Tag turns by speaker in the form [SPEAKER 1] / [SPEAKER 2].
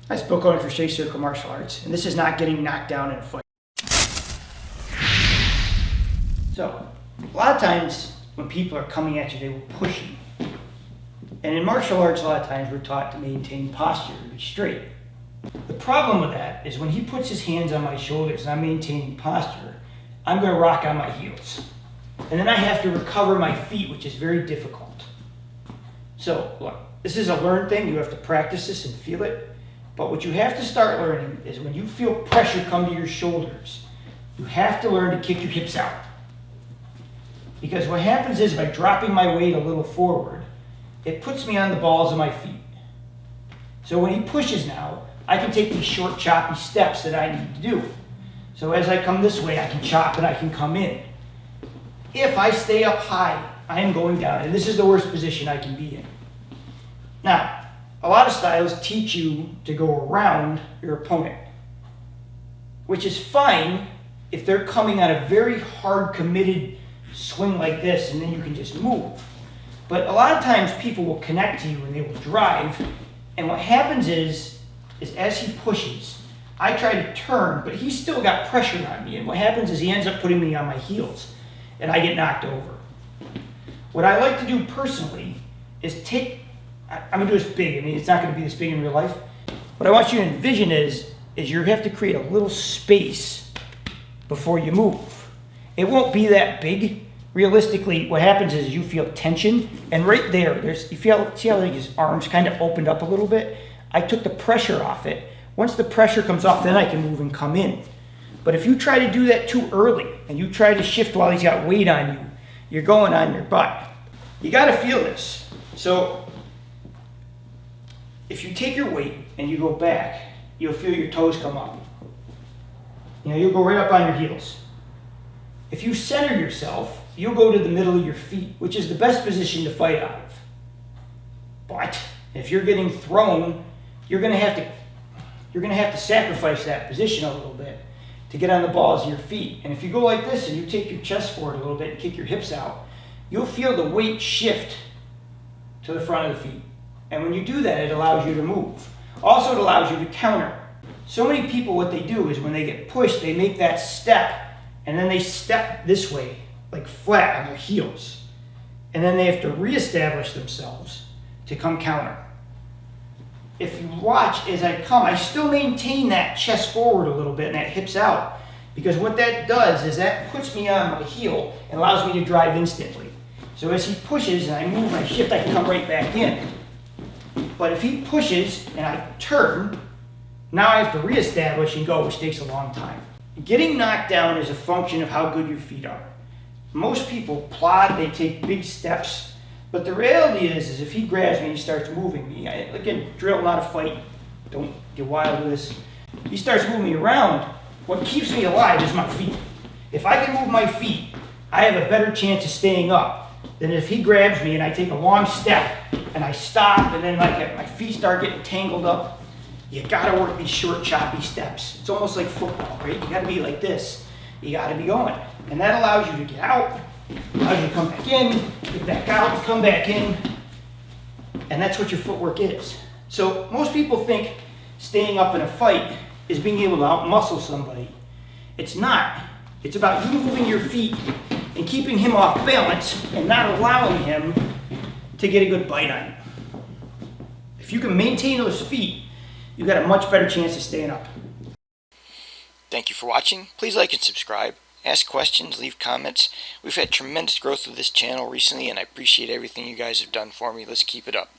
[SPEAKER 1] Hi, it's Bill Cohen, Crochet Circle Martial Arts, and this is not getting knocked down in a fight. So, a lot of times when people are coming at you, they will push you. And in martial arts, a lot of times we're taught to maintain posture, to be straight. The problem with that is when he puts his hands on my shoulders and I'm maintaining posture, I'm going to rock on my heels. And then I have to recover my feet, which is very difficult. So, look, this is a learned thing. You have to practice this and feel it. But what you have to start learning is when you feel pressure come to your shoulders, you have to learn to kick your hips out. Because what happens is by dropping my weight a little forward, it puts me on the balls of my feet. So when he pushes now, I can take these short, choppy steps that I need to do. So as I come this way, I can chop and I can come in. If I stay up high, I am going down, and this is the worst position I can be in. Now, a lot of styles teach you to go around your opponent, which is fine if they're coming on a very hard, committed swing like this, and then you can just move. But a lot of times people will connect to you and they will drive, and what happens is as he pushes, I try to turn, but he's still got pressure on me, and what happens is he ends up putting me on my heels, and I get knocked over. What I like to do personally is I'm going to do this big. I mean, it's not going to be this big in real life. What I want you to envision is you have to create a little space before you move. It won't be that big. Realistically, what happens is you feel tension, and right there, see how his arms kind of opened up a little bit? I took the pressure off it. Once the pressure comes off, then I can move and come in. But if you try to do that too early, and you try to shift while he's got weight on you, you're going on your butt. You got to feel this. So if you take your weight and you go back, you'll feel your toes come up. You'll go right up on your heels. If you center yourself, you'll go to the middle of your feet, which is the best position to fight out of. But if you're getting thrown, you're going to have to sacrifice that position a little bit to get on the balls of your feet. And if you go like this and you take your chest forward a little bit and kick your hips out, you'll feel the weight shift to the front of the feet. And when you do that, it allows you to move. Also, it allows you to counter. So many people, what they do is when they get pushed, they make that step, and then they step this way, like flat on their heels. And then they have to reestablish themselves to come counter. If you watch as I come, I still maintain that chest forward a little bit and that hips out. Because what that does is that puts me on my heel and allows me to drive instantly. So as he pushes and I move my shift, I can come right back in. But if he pushes and I turn, now I have to reestablish and go, which takes a long time. Getting knocked down is a function of how good your feet are. Most people plod, they take big steps, but the reality is if he grabs me and he starts moving me, again, drill, not a fight, don't get wild with this. He starts moving me around, what keeps me alive is my feet. If I can move my feet, I have a better chance of staying up than if he grabs me and I take a long step and I stop and then my feet start getting tangled up. You gotta work these short, choppy steps. It's almost like football, right? You gotta be like this. You gotta be going. And that allows you to get out, allows you to come back in, get back out, come back in. And that's what your footwork is. So most people think staying up in a fight is being able to out-muscle somebody. It's not. It's about you moving your feet and keeping him off balance and not allowing him to get a good bite on you. If you can maintain those feet, you've got a much better chance of staying up.
[SPEAKER 2] Thank you for watching. Please like and subscribe. Ask questions, leave comments. We've had tremendous growth with this channel recently, and I appreciate everything you guys have done for me. Let's keep it up.